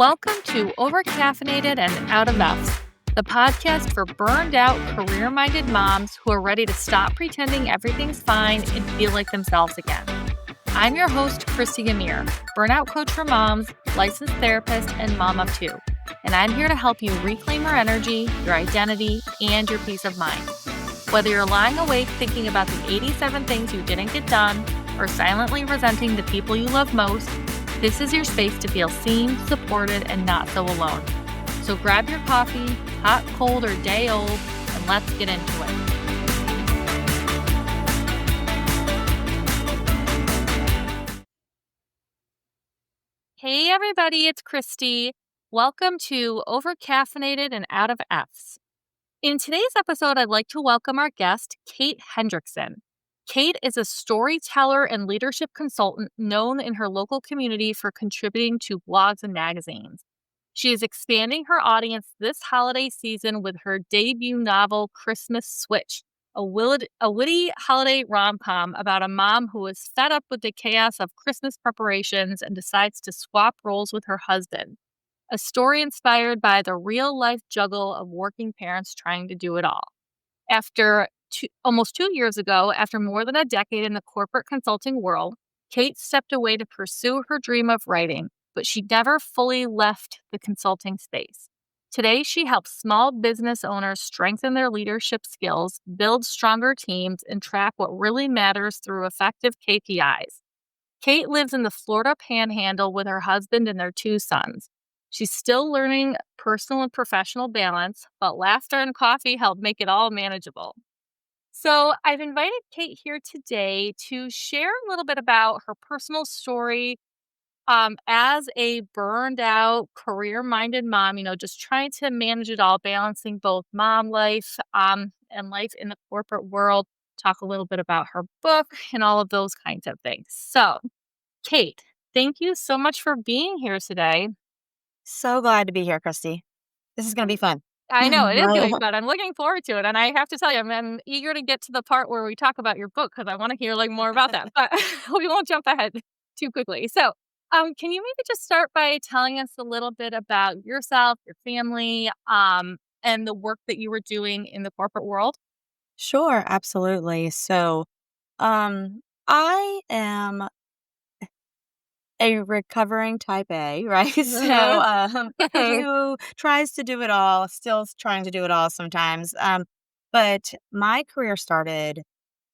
Welcome to Overcaffeinated and Out of Effs, the podcast for burned out, career-minded moms who are ready to stop pretending everything's fine and feel like themselves again. I'm your host, Christy Gamir, burnout coach for moms, licensed therapist, and mom of two. And I'm here to help you reclaim your energy, your identity, and your peace of mind. Whether you're lying awake thinking about the 87 things you didn't get done, or silently resenting the people you love most, this is your space to feel seen, supported, and not so alone. So grab your coffee, hot, cold, or day old, and let's get into it. Hey everybody, it's Christy. Welcome to Overcaffeinated and Out of Effs. In today's episode, I'd like to welcome our guest, Kate Hendrickson. Kate is a storyteller and leadership consultant known in her local community for contributing to blogs and magazines. She is expanding her audience this holiday season with her debut novel, Christmas Switch, a witty holiday rom-com about a mom who is fed up with the chaos of Christmas preparations and decides to swap roles with her husband. A story inspired by the real-life juggle of working parents trying to do it all. Almost 2 years ago, after more than a decade in the corporate consulting world, Kate stepped away to pursue her dream of writing, but she never fully left the consulting space. Today, she helps small business owners strengthen their leadership skills, build stronger teams, and track what really matters through effective KPIs. Kate lives in the Florida Panhandle with her husband and their 2 sons. She's still learning personal and professional balance, but laughter and coffee help make it all manageable. So I've invited Kate here today to share a little bit about her personal story as a burned out, career-minded mom, just trying to manage it all, balancing both mom life and life in the corporate world, talk a little bit about her book and all of those kinds of things. So, Kate, thank you so much for being here today. So glad to be here, Christy. This is going to be fun. I know, it is going to be fun. I'm looking forward to it. And I have to tell you, I'm eager to get to the part where we talk about your book because I want to hear more about that. But we won't jump ahead too quickly. So can you maybe just start by telling us a little bit about yourself, your family, and the work that you were doing in the corporate world? Sure, absolutely. So I am a recovering type A, right? So who tries to do it all, still trying to do it all sometimes. But my career started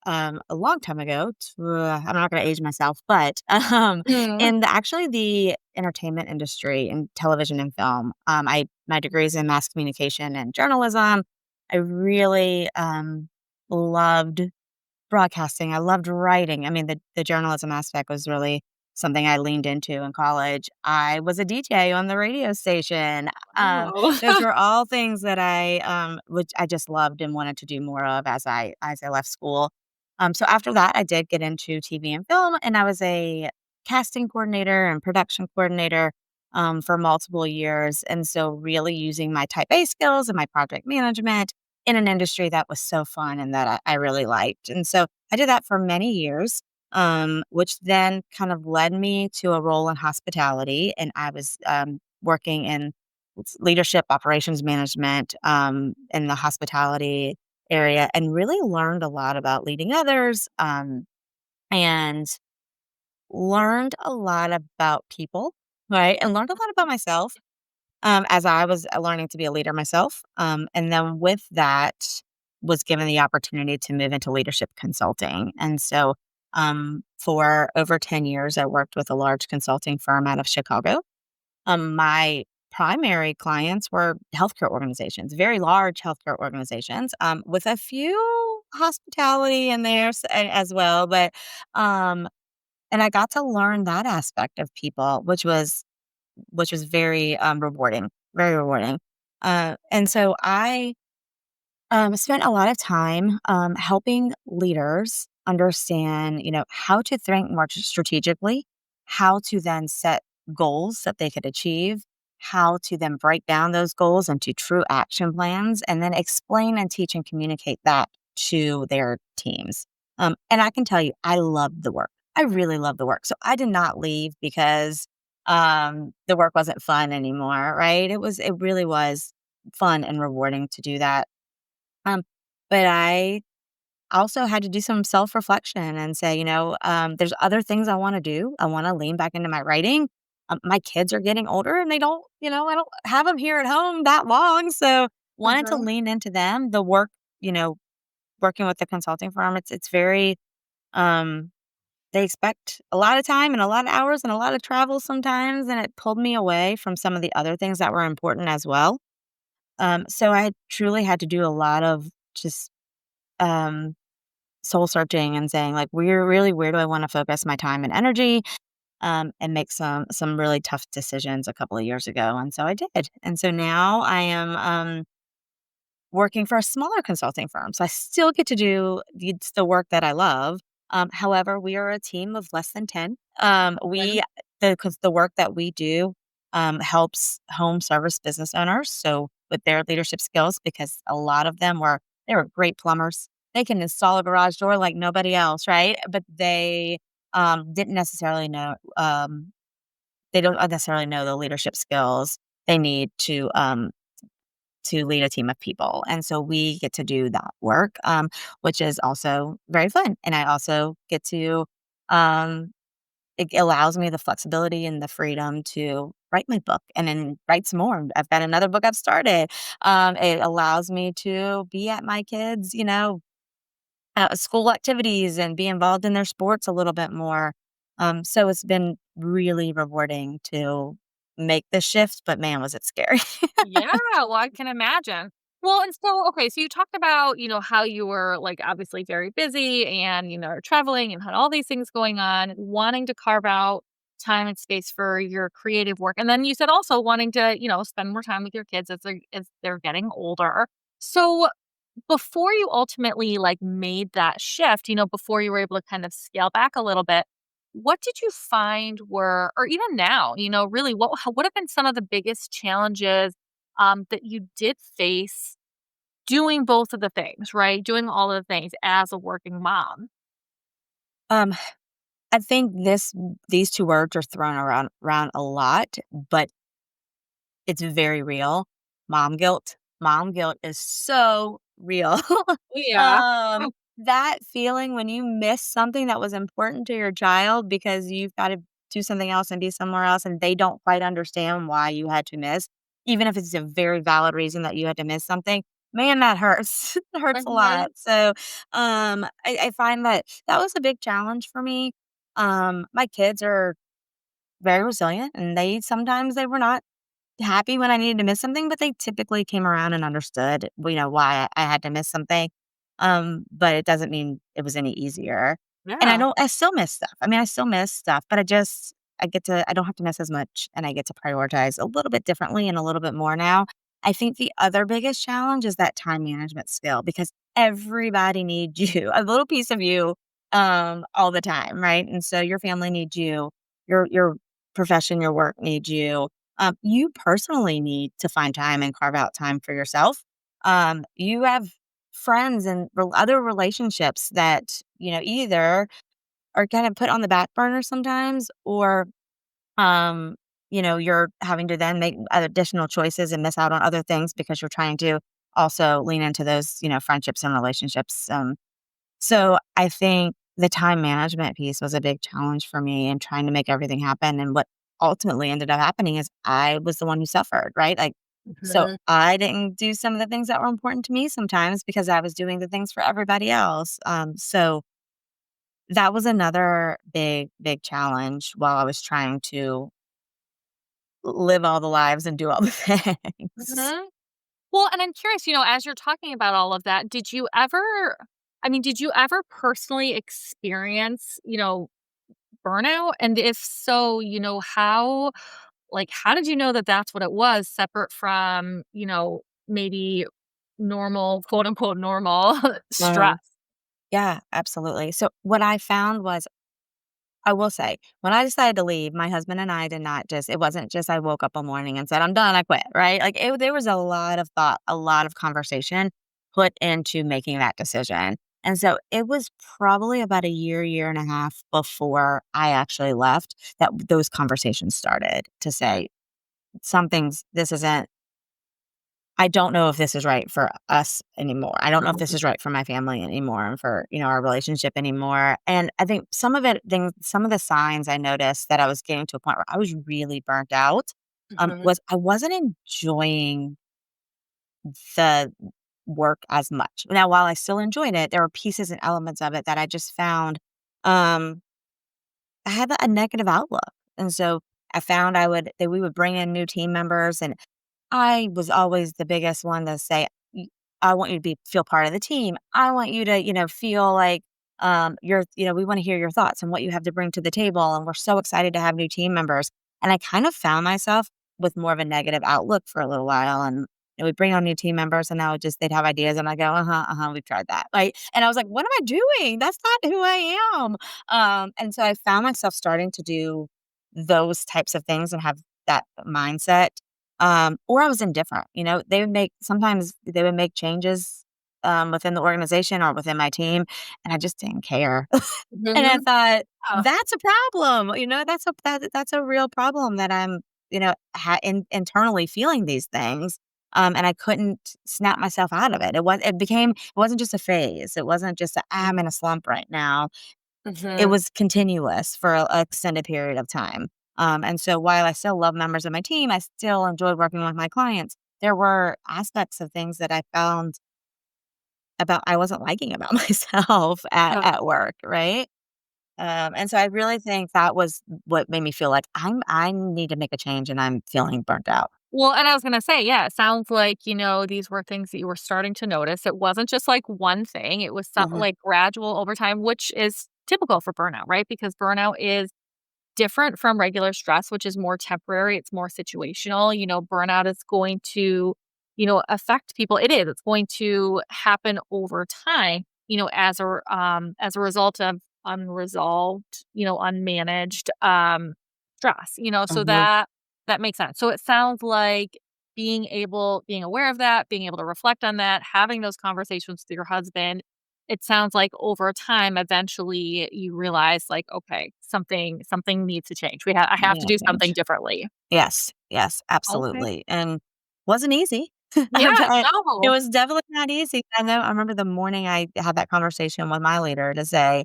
a long time ago. I'm not going to age myself, but in actually the entertainment industry in television and film. My degree is in mass communication and journalism. I really loved broadcasting. I loved writing. I mean, the journalism aspect was really something I leaned into in college. I was a DJ on the radio station. Those were all things that which I just loved and wanted to do more of as I left school. So after that, I did get into TV and film, and I was a casting coordinator and production coordinator for multiple years. And so really using my type A skills and my project management in an industry that was so fun and that I really liked. And so I did that for many years. Which then kind of led me to a role in hospitality. And I was working in leadership operations management in the hospitality area and really learned a lot about leading others and learned a lot about people, right? And learned a lot about myself as I was learning to be a leader myself. And then with that was given the opportunity to move into leadership consulting. And so for over 10 years, I worked with a large consulting firm out of Chicago. My primary clients were healthcare organizations, very large healthcare organizations, with a few hospitality in there as well. But and I got to learn that aspect of people, which was very rewarding, very rewarding. And so I spent a lot of time helping leaders understand, how to think more strategically, how to then set goals that they could achieve, how to then break down those goals into true action plans, and then explain and teach and communicate that to their teams. And I can tell you, I loved the work. I really loved the work. So I did not leave because the work wasn't fun anymore, right? It really was fun and rewarding to do that. Um, but I also had to do some self-reflection and say, there's other things I wanna do. I wanna lean back into my writing. My kids are getting older and they don't, I don't have them here at home that long, so wanted to Mhm. lean into them. The work, you know, working with the consulting firm, it's very, um they expect a lot of time and a lot of hours and a lot of travel sometimes, and it pulled me away from some of the other things that were important as well. So I truly had to do a lot of just, um soul searching and saying like, where do I want to focus my time and energy, and make some really tough decisions a couple of years ago, and so I did. And so now I am working for a smaller consulting firm, so I still get to do the work that I love. However, we are a team of less than 10. Okay. The work that we do helps home service business owners, so with their leadership skills, because a lot of them they were great plumbers. They can install a garage door like nobody else, right? But didn't necessarily know. They don't necessarily know the leadership skills they need to lead a team of people. And so we get to do that work, which is also very fun. And I also get to, um, it allows me the flexibility and the freedom to write my book and then write some more. I've got another book I've started. It allows me to be at my kids, school activities and be involved in their sports a little bit more. So it's been really rewarding to make this shift, but man, was it scary. Yeah, well, I can imagine. Well, and so, okay, so you talked about, how you were like obviously very busy and, traveling and had all these things going on, wanting to carve out time and space for your creative work. And then you said also wanting to, spend more time with your kids as they're getting older. So before you ultimately like made that shift, before you were able to kind of scale back a little bit, what did you find were, or even now, really what have been some of the biggest challenges that you did face doing both of the things, right? Doing all of the things as a working mom. um, I think these 2 words are thrown around a lot, but it's very real. Mom guilt. Mom guilt is so real. Yeah. Um, that feeling when you miss something that was important to your child because you've gotta do something else and be somewhere else, and they don't quite understand why you had to miss, even if it's a very valid reason that you had to miss something, man, that hurts. It hurts a Mhm. lot. So, I find that was a big challenge for me. My kids are very resilient, and they were not happy when I needed to miss something, but they typically came around and understood, why I had to miss something. But it doesn't mean it was any easier. And Yeah. I still miss stuff. I mean, I still miss stuff, but I don't have to miss as much, and I get to prioritize a little bit differently and a little bit more now. I think the other biggest challenge is that time management skill, because everybody needs you, a little piece of you, all the time, right? And so your family needs you, your profession, your work needs you, you personally need to find time and carve out time for yourself. You have friends and other relationships that, either are kind of put on the back burner sometimes, or, um, you're having to then make additional choices and miss out on other things because you're trying to also lean into those, friendships and relationships. So I think the time management piece was a big challenge for me and trying to make everything happen. And what ultimately ended up happening is I was the one who suffered, right? Like, so Mhm. I didn't do some of the things that were important to me sometimes because I was doing the things for everybody else. So that was another big, big challenge while I was trying to live all the lives and do all the things. Mhm. Well, and I'm curious, as you're talking about all of that, did you ever personally experience, burnout? And if so, how did you know that that's what it was separate from, maybe normal, quote unquote, normal stress? Uh, yeah, absolutely. So what I found was, I will say, when I decided to leave, my husband and I did not just it wasn't just I woke up one morning and said, "I'm done, I quit," right? Like, there was a lot of thought, a lot of conversation put into making that decision. And so it was probably about a year, year and a half before I actually left that those conversations started to say, something's this isn't I don't know if this is right for us anymore. I don't know if this is right for my family anymore and for, our relationship anymore. And I think some of the signs I noticed that I was getting to a point where I was really burnt out, Mhm. was I wasn't enjoying the work as much. Now, while I still enjoyed it, there were pieces and elements of it that I just found, um, I had a negative outlook. And so I found that we would bring in new team members, and I was always the biggest one to say, I want you to feel part of the team. I want you to, feel like we want to hear your thoughts and what you have to bring to the table. And we're so excited to have new team members." And I kind of found myself with more of a negative outlook for a little while. And we bring on new team members, and they'd have ideas, and I go, we've tried that. And I was like, what am I doing? That's not who I am. And so I found myself starting to do those types of things and have that mindset, or I was indifferent. Sometimes they would make changes, within the organization or within my team, and I just didn't care. And I Mhm. thought, Yeah. that's a problem. That's a real problem that I'm, internally feeling these things. And I couldn't snap myself out of it. It wasn't just a phase. It wasn't just I'm in a slump right now. It Mhm. was continuous for a extended period of time. And so while I still love members of my team, I still enjoyed working with my clients. There were aspects of things that I found about I wasn't liking about myself Yeah. at work, right? And so I really think that was what made me feel like I need to make a change and I'm feeling burnt out. Well, and I was gonna say, yeah, it sounds like, these were things that you were starting to notice. It wasn't just like one thing. It was Mhm, like gradual over time, which is typical for burnout, right? Because burnout is different from regular stress, which is more temporary, it's more situational. Burnout is going to, affect people. It is. It's going to happen over time, as a result of unresolved, unmanaged stress, so mhm. that makes sense. So it sounds like being aware of that, being able to reflect on that, having those conversations with your husband, it sounds like over time, eventually you realize like, okay, something needs to change. I have to Yeah, do something change. differently. Yes, yes, Okay. absolutely, and wasn't easy. Yeah, It no. was definitely not easy. I remember the morning I had that conversation with my leader to say,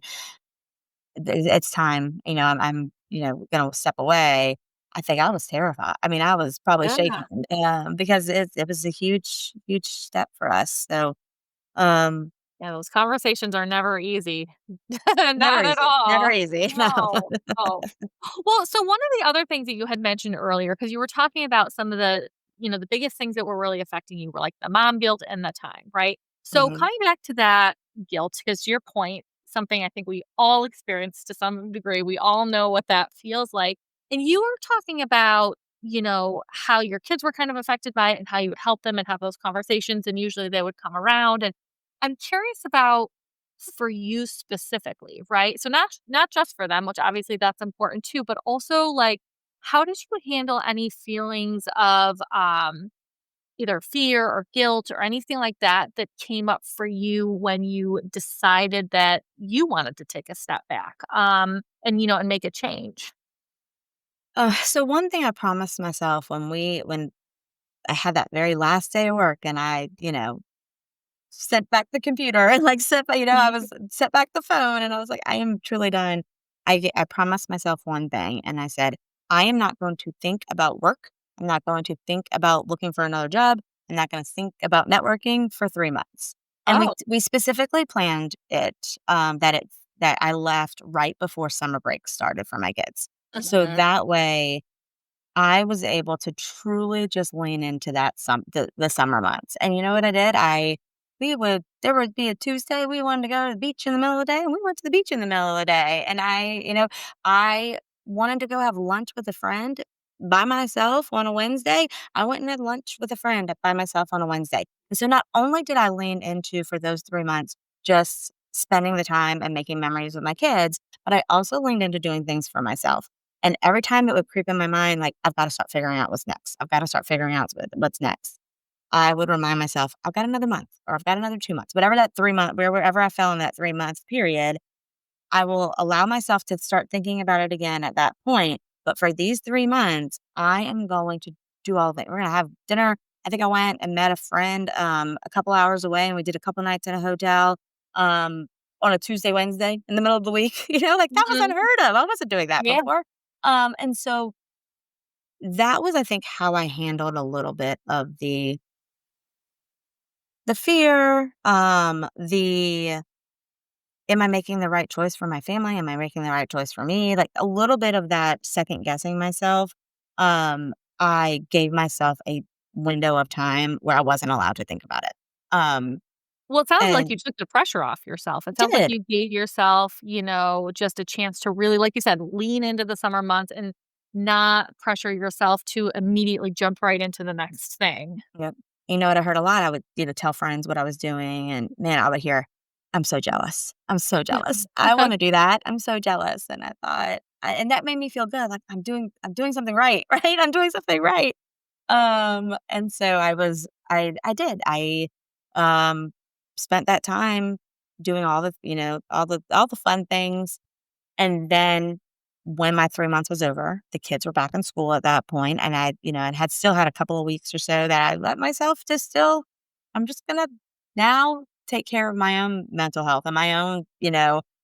It's time, I'm, gonna step away." I think I was terrified. I mean, I was probably Yeah. shaking, because it was a huge, huge step for us, so, um, Yeah, those conversations are never easy. never Not at easy, never all. easy, no. No, no. Well, so one of the other things that you had mentioned earlier, because you were talking about some of the biggest things that were really affecting you were like the mom guilt and the time, right? So Mhm, coming back to that guilt, because to your point, something I think we all experience to some degree, we all know what that feels like. And you were talking about, how your kids were kind of affected by it and how you would help them and have those conversations. And usually they would come around. And I'm curious about for you specifically, right? So not just for them, which obviously that's important too, but also like how did you handle any feelings of either fear or guilt or anything like that that came up for you when you decided that you wanted to take a step back and make a change? so one thing I promised myself when I had that very last day of work and I, set back the computer and, like, I Mhm. was set back the phone, and I was like, "I am truly done." I promised myself one thing, and I said, "I am not going to think about work. I'm not going to think about looking for another job. I'm not gonna think about networking for 3 months." And Oh. we specifically planned that I left right before summer break started for my kids. So Mhm. that way I was able to truly just lean into the summer months, and you know what I did? I we would there would be a Tuesday, we wanted to go to the beach in the middle of the day, and we went to the beach in the middle of the day, and I wanted to go have lunch with a friend by myself on a Wednesday. I went and had lunch with a friend by myself on a Wednesday, and so not only did I lean into for those 3 months just spending the time and making memories with my kids, but I also leaned into doing things for myself. And every time it would creep in my mind, like, I've gotta start figuring out what's next. I've gotta start figuring out what's next. I would remind myself, I've got another month or I've got another 2 months, whatever that 3 month, wherever I fell in that 3 month period, I will allow myself to start thinking about it again at that point. But for these 3 months, I am going to do all of it. We're going to have dinner. I think I went and met a friend a couple hours away, and we did a couple nights in a hotel um, on a Tuesday, Wednesday in the middle of the week. Like that was Mhm. unheard of. I wasn't doing that Yeah. before. And so that was, I think, how I handled a little bit of the fear, the am I making the right choice for my family? Am I making the right choice for me? Like a little bit of that second guessing myself. I gave myself a window of time where I wasn't allowed to think about it. Um, Well, it sounds like and you took the pressure off yourself. It sounds like did. you gave yourself, just a chance to really, like you said, lean into the summer months and not pressure yourself to immediately jump right into the next thing. Yep. You know what I heard a lot? I would, tell friends what I was doing, and man, I would hear, "I'm so jealous. I'm so jealous. I want to do that. I'm so jealous." And I thought, and that made me feel good. Like I'm doing something right, right? I'm doing something right. And so I did. Um, spent that time doing all the, all the fun things. And then when my 3 months was over, the kids were back in school at that point, and and had still had a couple of weeks or so that I let myself to still, I'm just gonna now take care of my own mental health and my own,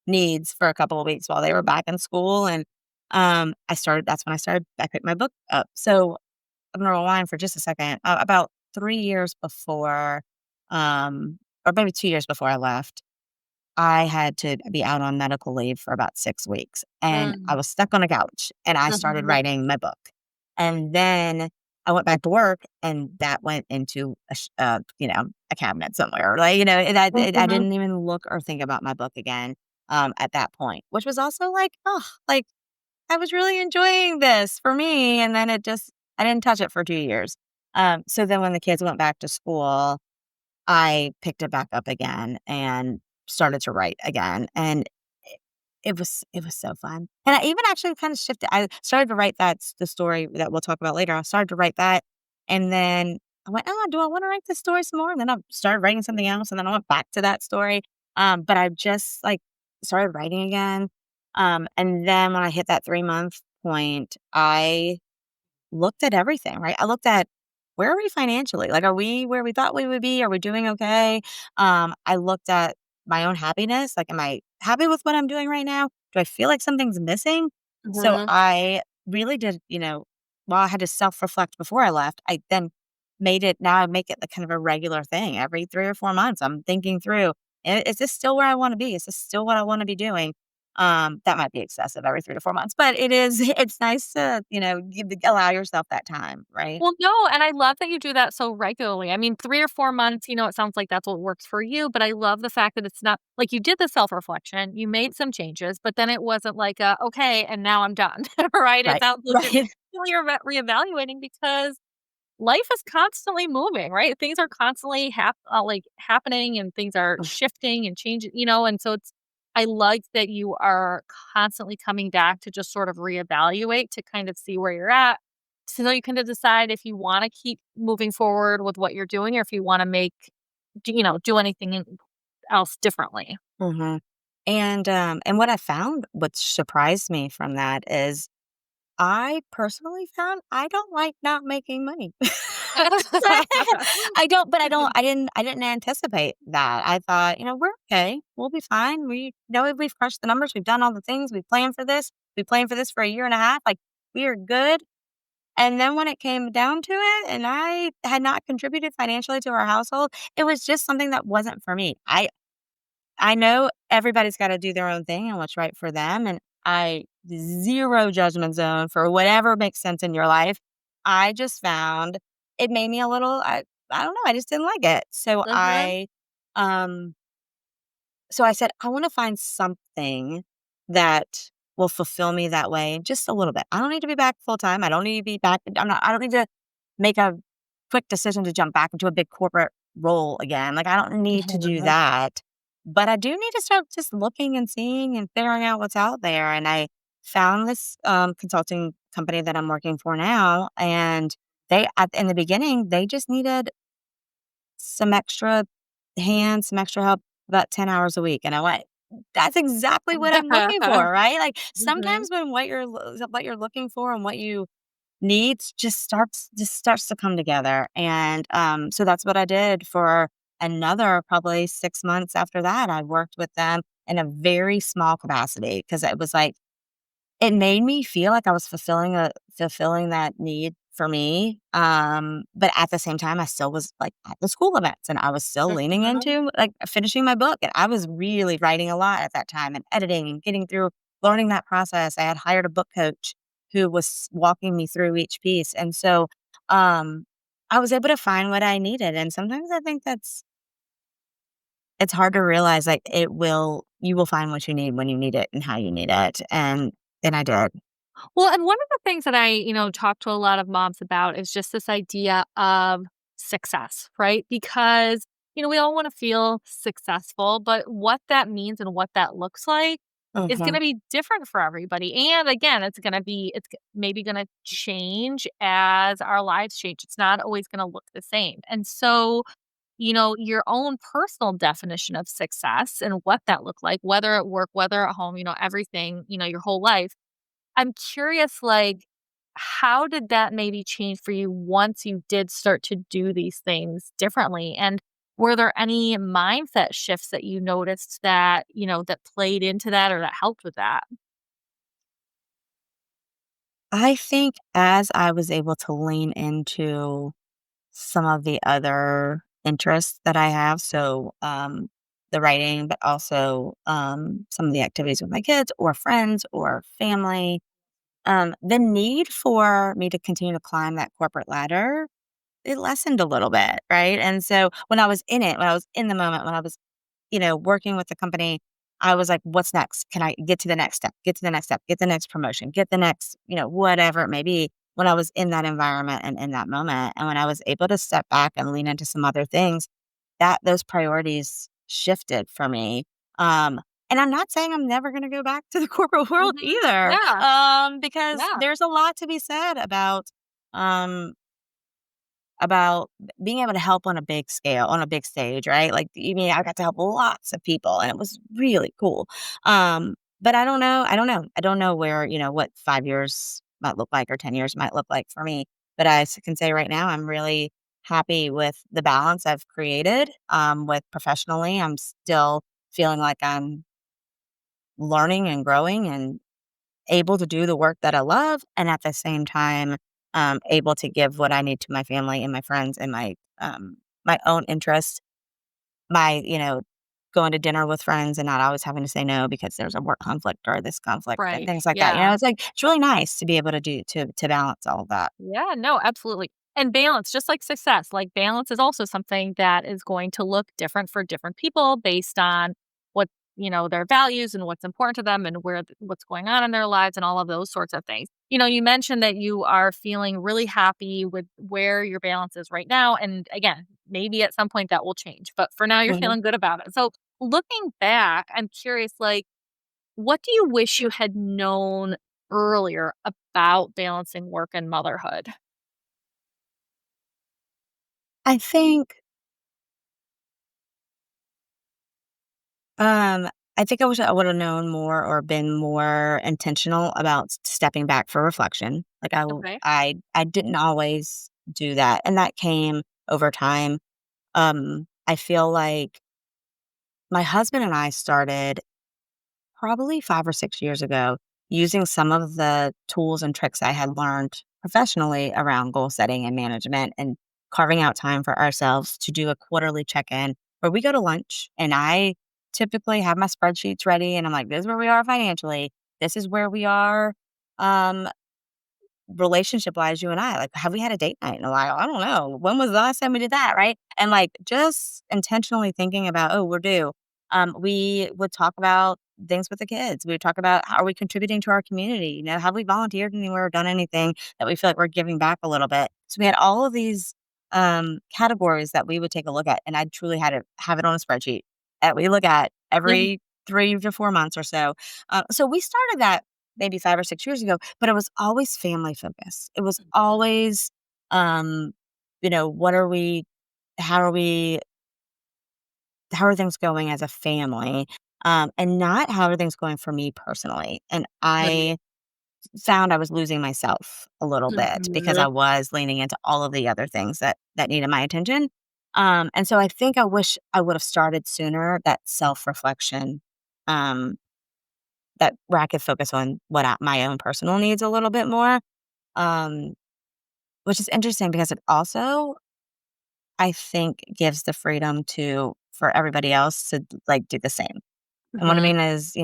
needs for a couple of weeks while they were back in school. And that's when I picked my book up. So I'm gonna rewind for just a second. About 3 years before, or maybe 2 years before I left, I had to be out on medical leave for about 6 weeks, and I Mm. was stuck on a couch, and I started Mhm. writing my book. And then I went back to work, and that went into a cabinet somewhere. Like, I Mhm. didn't even look or think about my book again at that point, which was also like, oh, like I was really enjoying this for me. And then I didn't touch it for 2 years. So then when the kids went back to school, I picked it back up again and started to write again. And it, it was so fun. And I even actually kind of shifted. I started to write the story that we'll talk about later. I started to write that. And then I went, oh, do I want to write this story some more? And then I started writing something else. And then I went back to that story. But I just like started writing again. And then when I hit that 3 month point, I looked at everything, right? I looked at where are we financially? Like, are we where we thought we would be? Are we doing okay? I looked at my own happiness. Like, am I happy with what I'm doing right now? Do I feel like something's missing? So Mhm. I really did, while I had to self reflect before I left, I then now I make it like kind of a regular thing every 3 or 4 months. I'm thinking through, is this still where I want to be? Is this still what I want to be doing? That might be excessive every 3 to 4 months, but it's nice to, allow yourself that time, right? Well, no, and I love that you do that so regularly. I mean, 3 or 4 months, it sounds like that's what works for you, but I love the fact that it's not like you did the self-reflection, you made some changes, but then it wasn't like, "Okay, and now I'm done." Right? It Right, sounds like you're right. really reevaluating because life is constantly moving, right? Things are constantly happening and things are shifting and changing, and so I like that you are constantly coming back to just sort of reevaluate to kind of see where you're at. So you kind of decide if you want to keep moving forward with what you're doing or if you want to do anything else differently. Mhm. And what I found, what surprised me from that is I personally found I don't like not making money. I didn't anticipate that. I thought, we're okay. We'll be fine. We know we've crushed the numbers. We've done all the things. We planned for this. We planned for this for a year and a half. Like we are good. And then when it came down to it and I had not contributed financially to our household, it was just something that wasn't for me. I know everybody's gotta do their own thing and what's right for them, and I zero judgment zone for whatever makes sense in your life. I just found it made me a little I don't know, I just didn't like it. Uh-huh. Um so I said, "I wanna find something that will fulfill me that way just a little bit. I don't need to be back full time. I don't need to be back I don't need to make a quick decision to jump back into a big corporate role again. Like, I don't need to do Mhm. that. But I do need to start just looking and seeing and figuring out what's out there." And I found this consulting company that I'm working for now. And in the beginning, they just needed some extra hands, some extra help, about 10 hours a week. And I went, that's exactly what I'm looking for, right? Like Mhm. sometimes when what you're looking for and what you needs just starts to come together. And so that's what I did for another probably 6 months after that. I worked with them in a very small capacity because it was like it made me feel like I was fulfilling that need for me, but at the same time, I still was, like, at the school events, and I was still leaning Mhm. into, like, finishing my book, and I was really writing a lot at that time and editing and getting through learning that process. I had hired a book coach who was walking me through each piece, and so, um, I was able to find what I needed, and sometimes I think it's hard to realize, like, you will find what you need when you need it and how you need it, and I did. Well, and one of the things that I, talk to a lot of moms about is just this idea of success, right? Because, we all want to feel successful, but what that means and what that looks like is going Mhm. to be different for everybody. And again, maybe going to change as our lives change. It's not always going to look the same. And so, your own personal definition of success and what that looked like, whether at work, whether at home, everything, your whole life. I'm curious, like, how did that maybe change for you once you did start to do these things differently? And were there any mindset shifts that you noticed that, that played into that or that helped with that? I think as I was able to lean into some of the other interests that I have, so, the writing, but also, some of the activities with my kids or friends or family, the need for me to continue to climb that corporate ladder, it lessened a little bit, right? And so when I was in it, when I was in the moment, when I was working with the company, I was like, what's next? Can I get to the next step? Get to the next step, get the next promotion, get the next, whatever it may be when I was in that environment and in that moment. And when I was able to step back and lean into some other things, that those priorities shifted for me. Um, and I'm not saying I'm never going to go back to the corporate world Mhm. either, Yeah. because Yeah. there's a lot to be said um, about being able to help on a big scale, on a big stage, right? Like, you mean I got to help lots of people and it was really cool. But I don't know where, what 5 years might look like or 10 years might look like for me. But can say right now, I'm really happy with the balance I've created with professionally. I'm still feeling like I'm learning and growing and able to do the work that I love, and at the same time, able to give what I need to my family and my friends and my own interests, my, going to dinner with friends and not always having to say no because there's a work conflict or this conflict and Right. things like that. Yeah. It's like it's really nice to be able to to balance all of that. Yeah, no, absolutely. And balance, just like success, like balance is also something that is going to look different for different people based on what, their values and what's important to them and what's going on in their lives and all of those sorts of things. You mentioned that you are feeling really happy with where your balance is right now. And again, maybe at some point that will change, but for now you're Mhm. feeling good about it. So looking back, I'm curious, like, what do you wish you had known earlier about balancing work and motherhood? I think Um, I think I wish I would have known more or been more intentional about stepping back for reflection. Like Okay. I didn't always do that, and that came over time. I feel like my husband and I started probably 5 or 6 years ago using some of the tools and tricks I had learned professionally around goal setting and management and carving out time for ourselves to do a quarterly check-in where we go to lunch and I typically have my spreadsheets ready and I'm like, this is where we are financially. This is where we are um, relationship-wise, you and I. Like, have we had a date night in a while? I don't know. When was the last time we did that, right? And, like, just intentionally thinking about, "Oh, we're due." We would talk about things with the kids. We would talk about how are we contributing to our community, have we volunteered anywhere or done anything that we feel like we're giving back a little bit? So we had all of these, categories that we would take a look at, and I truly had to have it on a spreadsheet that we look at Mhm. every 3 to 4 months or so. So we started that maybe 5 or 6 years ago, but it was always family focused. It was Mhm. always, what are we how are we how are things going as a family, and not how are things going for me personally. And Mhm. I found I was losing myself a little bit because I Mhm. was leaning into all of the other things that needed my attention. And so I think I wish I would have started sooner, that self-reflection, um, that where I could focus on my own personal needs a little bit more. Um, which is interesting because it also, I think, gives the freedom to for everybody else to like do the same. And what I Mhm. mean is,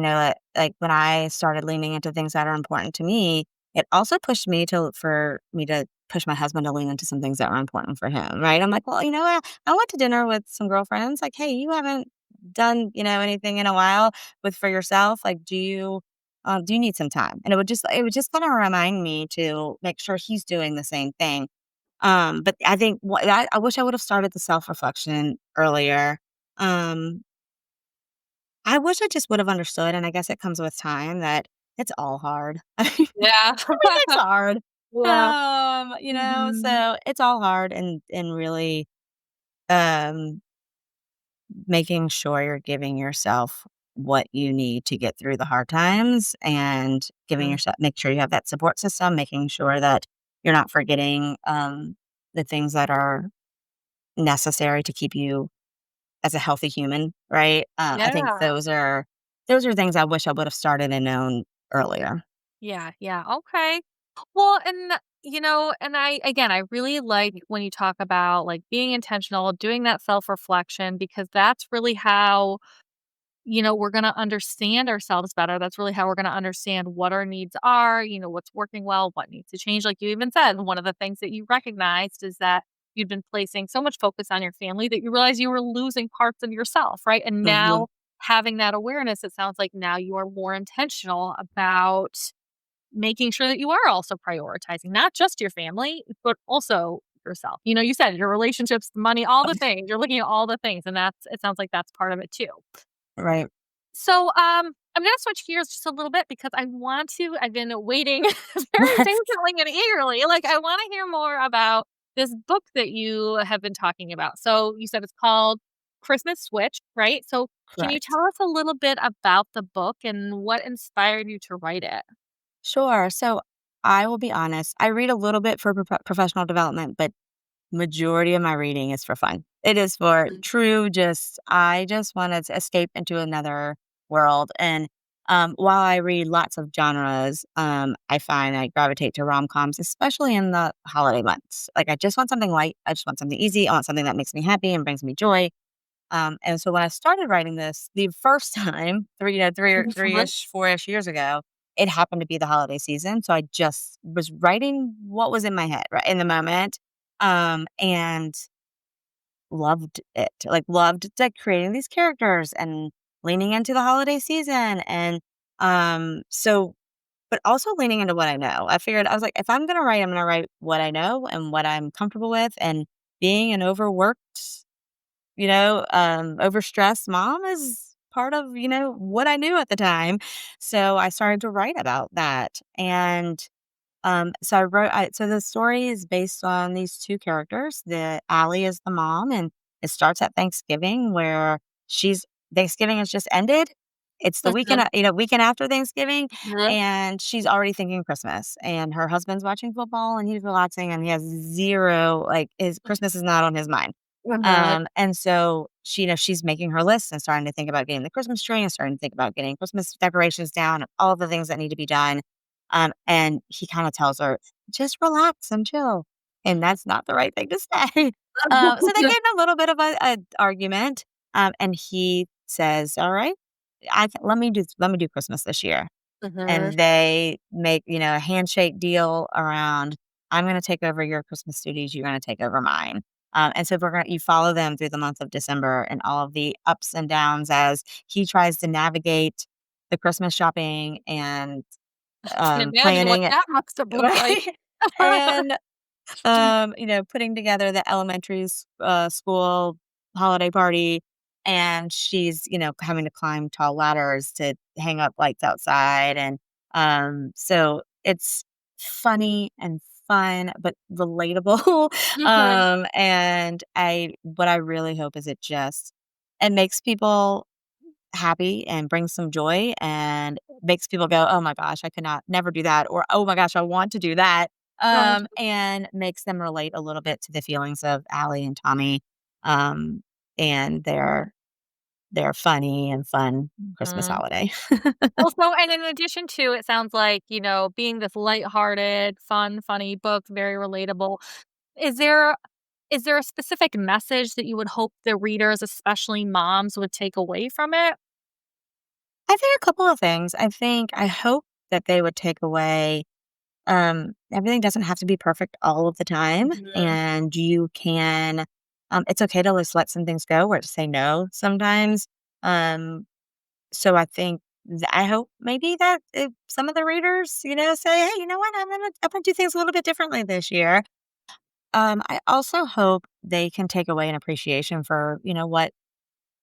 like when I started leaning into things that are important to me, it also pushed me for me to push my husband to lean into some things that are important for him, right? I'm like, well, I went to dinner with some girlfriends. Like, hey, you haven't done, anything in a while for yourself. Like, do you need some time? And it would just kind of remind me to make sure he's doing the same thing. But I think I wish I would have started the self reflection earlier. Um, I wish I just would have understood, and I guess it comes with time that it's all hard. I mean, Yeah. everything's hard. Yeah. Mhm. So it's all hard and really um making sure you're giving yourself what you need to get through the hard times and giving Mhm. yourself make sure you have that support system, making sure that you're not forgetting the things that are necessary to keep you as a healthy human, right? I think Yeah. those are things I wish I would have started and known earlier. Yeah, yeah, okay. Well, and I really like when you talk about, like, being intentional, doing that self-reflection because that's really how, we're gonna understand ourselves better. That's really how we're gonna understand what our needs are, what's working well, what needs to change. Like you even said, one of the things that you recognized is that you'd been placing so much focus on your family that you realized you were losing parts of yourself, right? And Mhm. now having that awareness, it sounds like now you are more intentional about making sure that you are also prioritizing not just your family, but also yourself. You said your relationships, the money, all the things. You're looking at all the things, and it sounds like that's part of it too. Right. So, I'm gonna switch gears just a little bit because I've been waiting very patiently and eagerly. Like, I want to hear more about this book that you have been talking about. So, you said it's called Christmas Switch, right? So, can you Correct. tell us a little bit about the book and what inspired you to write it? Sure. So I will be honest, I read a little bit for professional development, but majority of my reading is for fun. It is for true I just want to escape into another world. And while I read lots of genres, I find I gravitate to rom-coms, especially in the holiday months. Like I just want something light. I just want something easy. I want something that makes me happy and brings me joy. And so when I started writing this the first time, Mhm. 4-ish years ago, it happened to be the holiday season. So I just was writing what was in my head right in the moment. And loved it. Like loved like creating these characters and leaning into the holiday season. And so but also leaning into what I know. I was like, if I'm gonna write, I'm gonna write what I know and what I'm comfortable with. And being an overworked overstressed mom is part of, what I knew at the time. So I started to write about that. And so so the story is based on these two characters. The Allie is the mom, and it starts at Thanksgiving where she's Thanksgiving has just ended. It's the weekend, Mhm. weekend after Thanksgiving, Mhm. and she's already thinking Christmas. And her husband's watching football, and he's relaxing, and he has zero like his Christmas is not on his mind. Mhm. And so she's making her list and starting to think about getting the Christmas tree and starting to think about getting Christmas decorations down and all the things that need to be done. And he kind of tells her, just relax and chill. And that's not the right thing to say. So they get in a little bit of a argument. And he says, all right, let me do Christmas this year. Mhm. And they make, a handshake deal around, I'm going to take over your Christmas duties. You're going to take over mine. And so you follow them through the month of December and all of the ups and downs as he tries to navigate the Christmas shopping and Can imagine what planning it, that must have looked like. right? And, putting together the elementary school holiday party. And she's, having to climb tall ladders to hang up lights outside. And so it's funny and fun, but relatable. Mhm. And what I really hope is it just it makes people happy and brings some joy and makes people go, "Oh my gosh, I could not never do that," or, "Oh my gosh, I want to do that," Right. and makes them relate a little bit to the feelings of Allie and Tommy, um, and their funny and fun Christmas Mhm. holiday. Also, and in addition to, it sounds like, being this lighthearted, fun, funny book, very relatable. Is there is there a specific message that you would hope the readers, especially moms, would take away from it? I think a couple of things. I hope that they would take away, everything doesn't have to be perfect all of the time, Mhm. and you can, it's okay to just let some things go or to say no sometimes. Um, so I think I hope maybe that if some of the readers, say, "Hey, you know what? I'm gonna do things a little bit differently this year." I also hope they can take away an appreciation for, what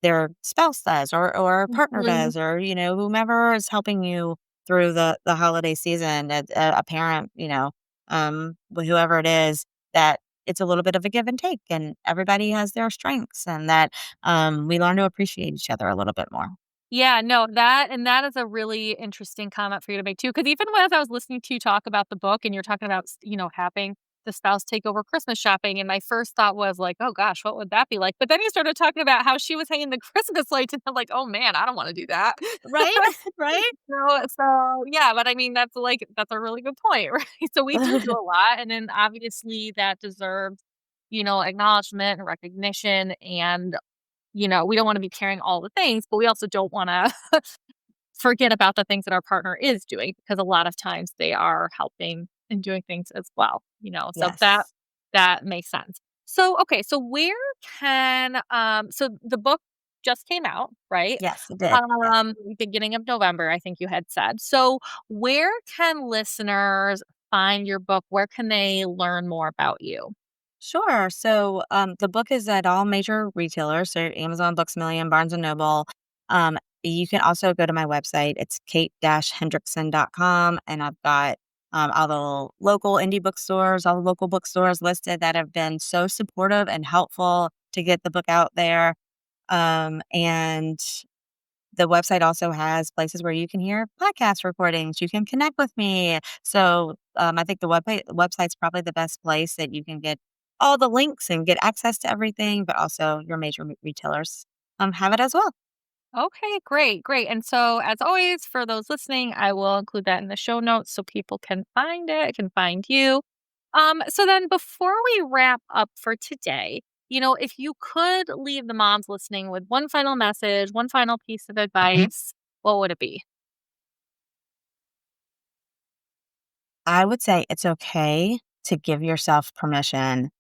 their spouse does or partner Mhm. does or, whomever is helping you through the holiday season, a parent, whoever it is, that it's a little bit of a give and take and everybody has their strengths and that we learn to appreciate each other a little bit more. Yeah, no, that is a really interesting comment for you to make too. Because even when as I was listening to you talk about the book and you're talking about, having the spouse take over Christmas shopping, and my first thought was like, "Oh gosh, what would that be like?" But then you started talking about how she was hanging the Christmas lights, and I'm like, "Oh man, I don't wanna do that." Right? Right? So, yeah, but I mean, that's a really good point, right? So we do a lot, and then obviously that deserves, acknowledgement and recognition, and, we don't wanna be carrying all the things, but we also don't wanna forget about the things that our partner is doing because a lot of times they are helping and doing things as well, so that Yes. that makes sense. So, okay, so where can so the book just came out, right? Yes, it did. Yes. Beginning of November, I think you had said. So, where can listeners find your book? Where can they learn more about you? Sure. So, the book is at all major retailers, so Amazon, Books A Million, Barnes& and Noble. Um, you can also go to my website. It's kate-hendrickson.com, and I've got, all the local indie bookstores, all the local bookstores listed that have been so supportive and helpful to get the book out there. And the website also has places where you can hear podcast recordings, you can connect with me. So, I think the website's probably the best place that you can get all the links and get access to everything, but also your major retailers, have it as well. Okay, great, great. And so, as always, for those listening, I will include that in the show notes so people can find it, can find you. So then before we wrap up for today, if you could leave the moms listening with one final message, one final piece of advice, what would it be? I would say it's okay to give yourself permission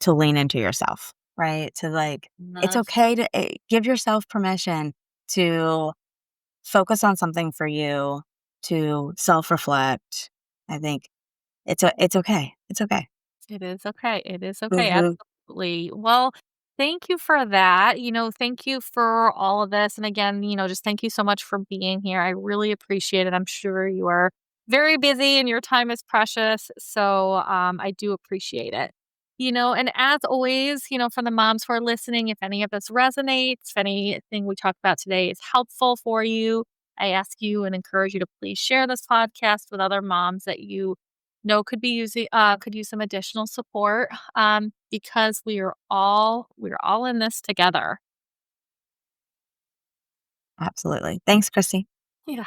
to lean into yourself, right? To like, it's Mhm. okay to give yourself permission to focus on something for you, to self reflect. I think it's okay. It's okay. It is okay. It is okay. Mhm. Absolutely. Well, thank you for that. Thank you for all of this. And again, just thank you so much for being here. I really appreciate it. I'm sure you are very busy and your time is precious. So I do appreciate it. And as always, for the moms who are listening, if any of this resonates, if anything we talked about today is helpful for you, I ask you and encourage you to please share this podcast with other moms that you could use some additional support, because we're all in this together. Absolutely. Thanks, Christy. Yeah.